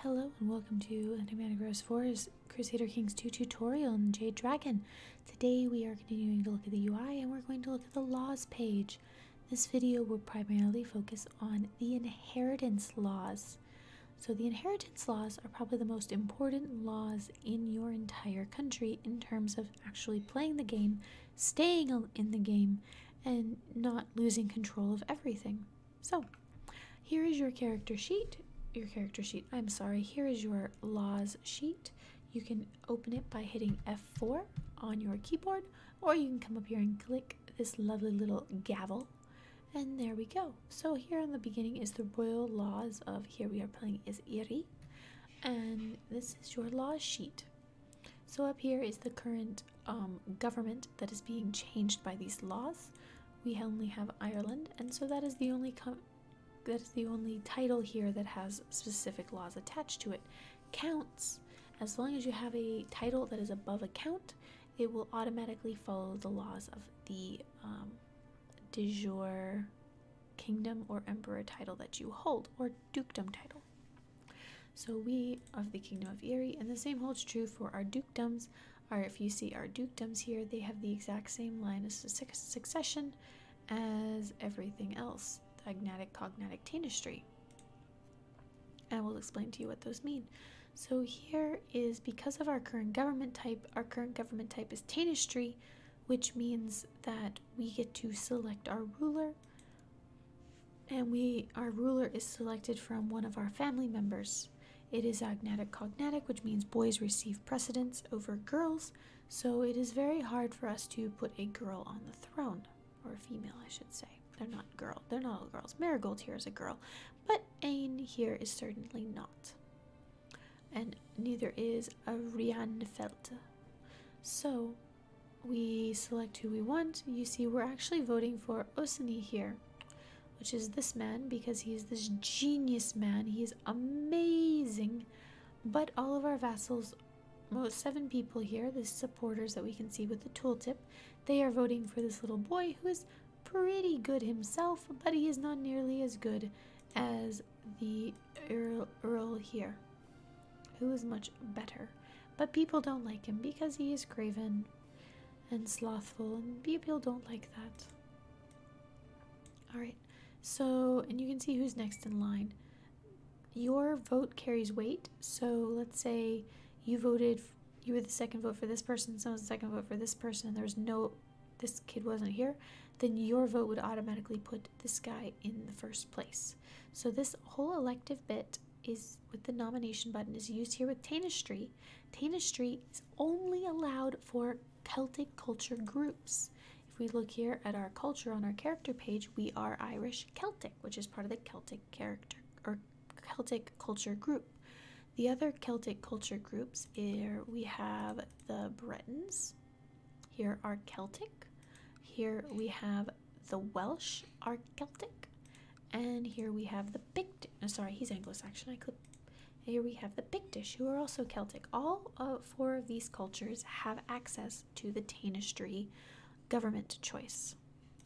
Hello and welcome to Enigmatic Rose 4's Crusader Kings 2 tutorial in Jade Dragon. Today we are continuing to look at the UI and we're going to look at the laws page. This video will primarily focus on the inheritance laws. So the inheritance laws are probably the most important laws in your entire country in terms of actually playing the game, staying in the game, and not losing control of everything. So here is your character sheet. Here is your laws sheet. You can open it by hitting F4 on your keyboard, or you can come up here and click this lovely little gavel, and there we go. So here in the beginning is the royal laws of, here we are playing as Iri, and this is your laws sheet. So up here is the current government that is being changed by these laws. We only have Ireland, and so that is the only title here that has specific laws attached to it. Counts, as long as you have a title that is above a count, it will automatically follow the laws of the de jure kingdom or emperor title that you hold, or dukedom title. So we of the Kingdom of Erie, and the same holds true for our dukedoms. If you see our dukedoms here, they have the exact same line of succession as everything else. Agnatic, cognatic, Tanistry. And we'll explain to you what those mean. So here is, because of our current government type is Tanistry, which means that we get to select our ruler, and our ruler is selected from one of our family members. It is agnatic, cognatic, which means boys receive precedence over girls, so it is very hard for us to put a girl on the throne, or a female I should say. They're not all girls. Marigold here is a girl, but Ain here is certainly not. And neither is a Rianfeld. So we select who we want. You see, we're actually voting for Osini here, which is this man, because he's this genius man. He's amazing. But all of our vassals, most 7 people here, the supporters that we can see with the tooltip, they are voting for this little boy who is pretty good himself, but he is not nearly as good as the Earl here, who is much better. But people don't like him because he is craven and slothful, and people don't like that. Alright, so, and you can see who's next in line. Your vote carries weight, so let's say you were the second vote for this person, someone's the second vote for this person, and this kid wasn't here, then your vote would automatically put this guy in the first place. So this whole elective bit is, with the nomination button, is used here with Tanistry. Tanistry is only allowed for Celtic culture groups. If we look here at our culture on our character page, we are Irish Celtic, which is part of the Celtic character or Celtic culture group. The other Celtic culture groups, here we have the Bretons. Here are Celtic. Here we have the Welsh are Celtic, and here we have the Pictish. He's Anglo-Saxon. Here we have the Pictish, who are also Celtic. All 4 of these cultures have access to the Tanistry government choice.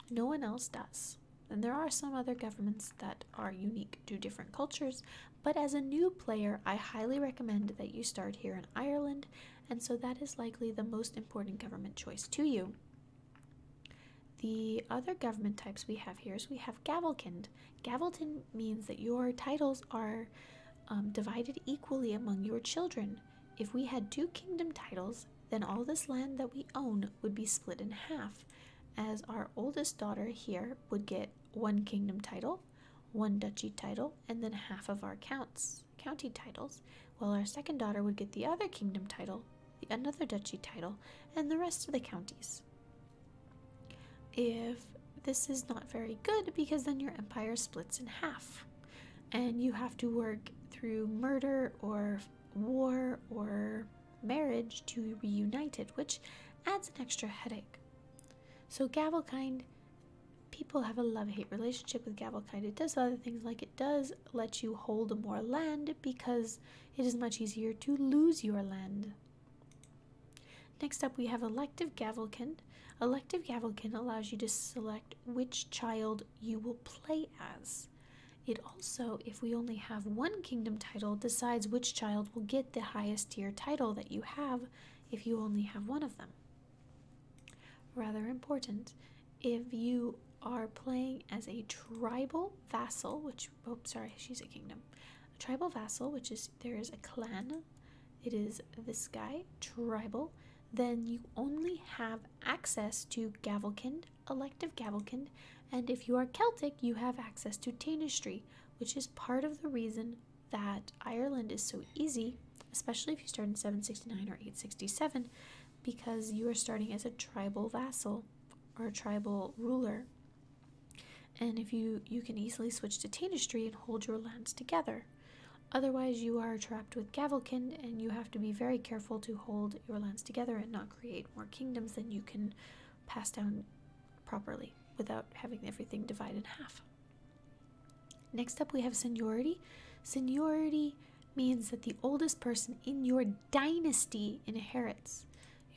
No one else does. And there are some other governments that are unique to different cultures, but as a new player, I highly recommend that you start here in Ireland, and so that is likely the most important government choice to you. The other government types we have here is we have Gavelkind. Gavelkind means that your titles are divided equally among your children. If we had 2 kingdom titles, then all this land that we own would be split in half, as our oldest daughter here would get 1 kingdom title, 1 duchy title, and then half of our county titles, while our second daughter would get the other kingdom title, another duchy title, and the rest of the counties. If this is not very good, because then your empire splits in half, and you have to work through murder or war or marriage to reunite it, which adds an extra headache. So Gavelkind, people have a love-hate relationship with Gavelkind. It does other things, like it does let you hold more land because it is much easier to lose your land. Next up, we have elective Gavelkind. Elective Gavelkind allows you to select which child you will play as. It also, if we only have one kingdom title, decides which child will get the highest tier title that you have if you only have one of them. Rather important, if you are playing as a tribal vassal, she's a kingdom. A tribal vassal, which is, there is a clan, it is this guy, tribal, then you only have access to Gavelkind, elective Gavelkind, and if you are Celtic, you have access to Tanistry, which is part of the reason that Ireland is so easy, especially if you start in 769 or 867, because you are starting as a tribal vassal or a tribal ruler. And if you can easily switch to Tanistry and hold your lands together. Otherwise, you are trapped with Gavelkind, and you have to be very careful to hold your lands together and not create more kingdoms than you can pass down properly without having everything divided in half. Next up, we have Seniority. Seniority means that the oldest person in your dynasty inherits.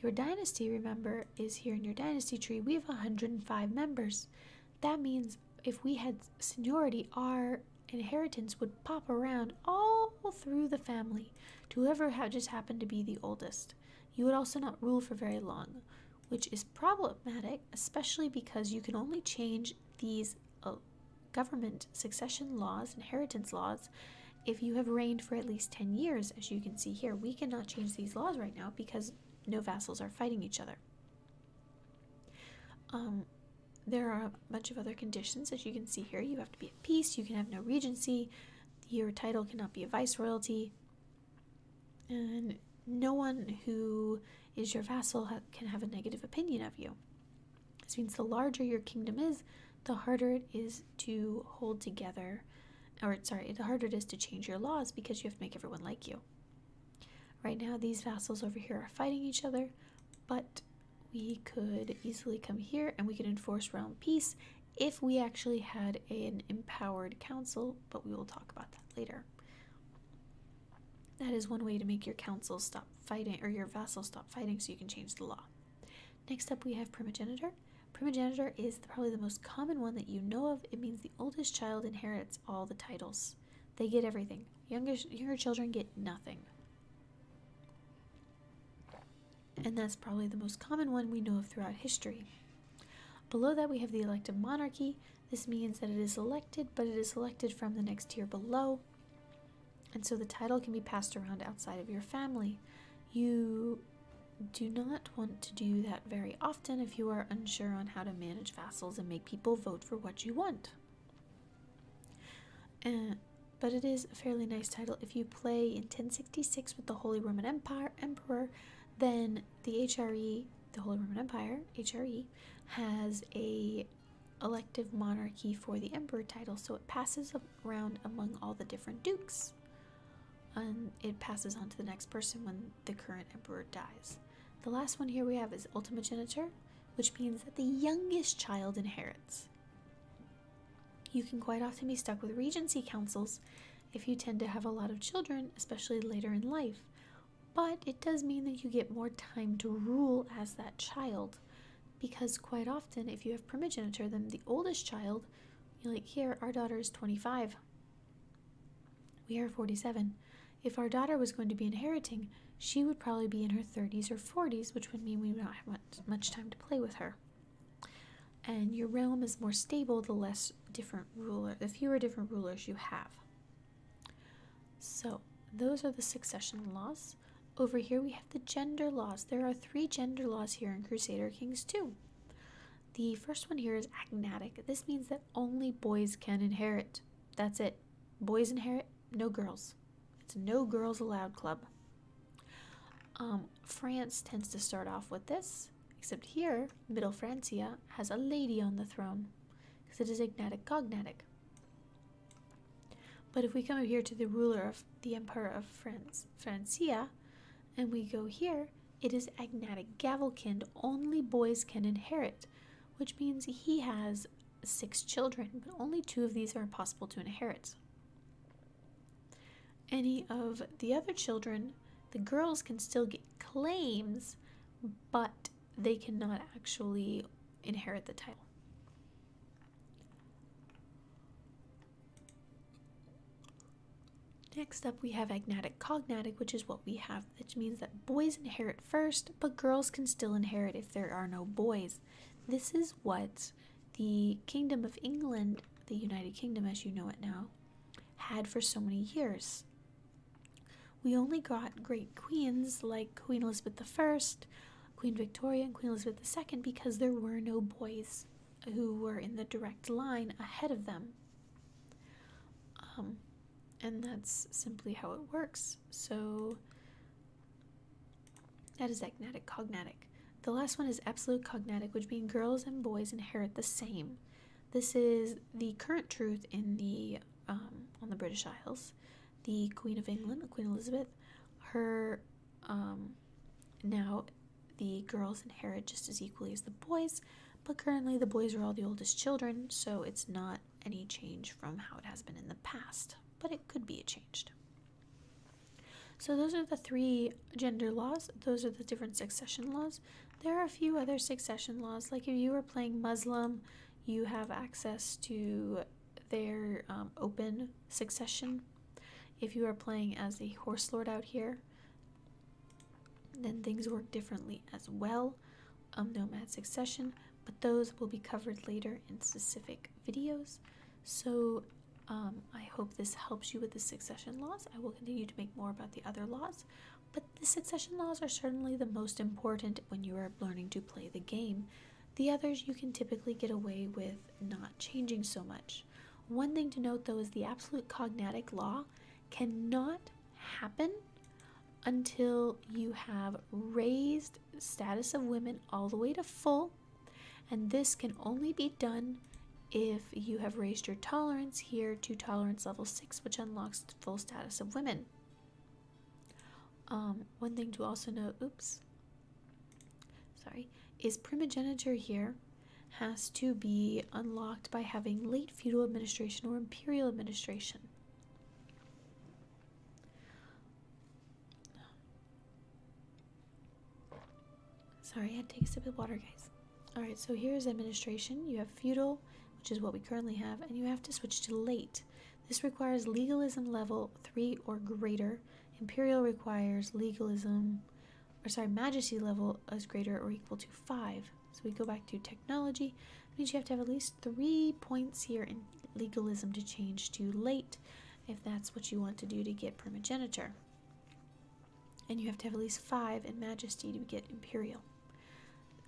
Your dynasty, remember, is here in your dynasty tree. We have 105 members. That means if we had seniority, our inheritance would pop around all through the family to whoever just happened to be the oldest. You would also not rule for very long, which is problematic, especially because you can only change these government succession laws, inheritance laws, if you have reigned for at least 10 years. As you can see here, we cannot change these laws right now because no vassals are fighting each other. There are a bunch of other conditions. As you can see here, you have to be at peace, you can have no regency, your title cannot be a viceroyalty, and no one who is your vassal can have a negative opinion of you. This means the larger your kingdom is, the harder it is to hold together, the harder it is to change your laws because you have to make everyone like you. Right now, these vassals over here are fighting each other, but we could easily come here and we could enforce realm peace if we actually had an empowered council, but we will talk about that later. That is one way to make your council stop fighting, or your vassals stop fighting, so you can change the law. Next up, we have primogeniture. Primogeniture is probably the most common one that you know of. It means the oldest child inherits all the titles. They get everything. Younger children get nothing. And that's probably the most common one we know of throughout history. Below that, we have the elective monarchy. This means that it is elected, but it is elected from the next tier below, and so the title can be passed around outside of your family. You do not want to do that very often if you are unsure on how to manage vassals and make people vote for what you want. But it is a fairly nice title. If you play in 1066 with the Holy Roman Emperor, then the HRE, the Holy Roman Empire, HRE, has a elective monarchy for the emperor title, so it passes around among all the different dukes, and it passes on to the next person when the current emperor dies. The last one here we have is ultimogeniture, which means that the youngest child inherits. You can quite often be stuck with regency councils if you tend to have a lot of children, especially later in life. But it does mean that you get more time to rule as that child, because quite often if you have primogeniture, then the oldest child, like here, our daughter is 25. We are 47. If our daughter was going to be inheriting, she would probably be in her 30s or 40s, which would mean we would not have much time to play with her. And your realm is more stable the fewer different rulers you have. So those are the succession laws. Over here we have the gender laws. There are 3 gender laws here in Crusader Kings 2. The first one here is agnatic. This means that only boys can inherit. That's it. Boys inherit, no girls. It's a no girls allowed club. France tends to start off with this, except here, Middle Francia has a lady on the throne, because it is agnatic cognatic. But if we come over here to the ruler of the Emperor of Francia, and we go here, it is agnatic Gavelkind. Only boys can inherit, which means he has 6 children, but only 2 of these are possible to inherit. Any of the other children, the girls can still get claims, but they cannot actually inherit the title. Next up, we have agnatic cognatic, which is what we have, which means that boys inherit first, but girls can still inherit if there are no boys. This is what the Kingdom of England, the United Kingdom as you know it now, had for so many years. We only got great queens like Queen Elizabeth I, Queen Victoria, and Queen Elizabeth II because there were no boys who were in the direct line ahead of them. And that's simply how it works. So that is agnatic cognatic. The last one is absolute cognatic, which means girls and boys inherit the same. This is the current truth in the on the British Isles. The Queen of England, Queen Elizabeth, her now the girls inherit just as equally as the boys, but currently the boys are all the oldest children, so it's not any change from how it has been in the past, but it could be changed. So those are the 3 gender laws. Those are the different succession laws. There are a few other succession laws, like if you were playing Muslim, you have access to their open succession. If you are playing as a horse lord out here, then things work differently as well. Nomad succession, but those will be covered later in specific videos. So I hope this helps you with the succession laws. I will continue to make more about the other laws, but the succession laws are certainly the most important when you are learning to play the game. The others you can typically get away with not changing so much. One thing to note though is the absolute cognatic law cannot happen until you have raised status of women all the way to full, and this can only be done if you have raised your tolerance here to tolerance level 6, which unlocks full status of women. One thing to also note, is primogeniture here has to be unlocked by having late feudal administration or imperial administration. Sorry, I had to take a sip of water, guys. Alright, so here's administration. You have feudal, which is what we currently have, and you have to switch to late. This requires legalism level 3 or greater. Imperial requires majesty level as greater or equal to 5. So we go back to technology. It means you have to have at least 3 points here in legalism to change to late, if that's what you want to do to get primogeniture. And you have to have at least 5 in majesty to get imperial.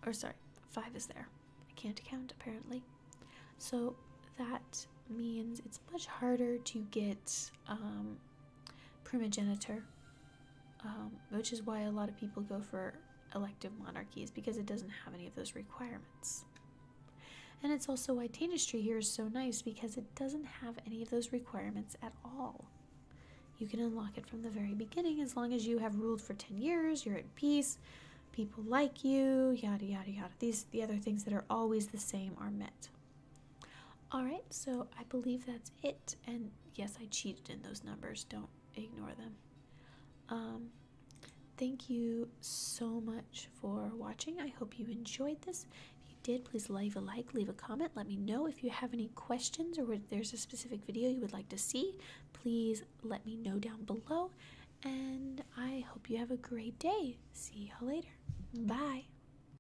5 is there. I can't count apparently. So that means it's much harder to get primogeniture, which is why a lot of people go for elective monarchies, because it doesn't have any of those requirements. And it's also why Tanistry here is so nice, because it doesn't have any of those requirements at all. You can unlock it from the very beginning as long as you have ruled for 10 years, you're at peace, people like you, yada yada yada. The other things that are always the same are met. Alright, so I believe that's it. And yes, I cheated in those numbers. Don't ignore them. Thank you so much for watching. I hope you enjoyed this. If you did, please leave a like, leave a comment. Let me know if you have any questions or if there's a specific video you would like to see. Please let me know down below. And I hope you have a great day. See you later. Bye.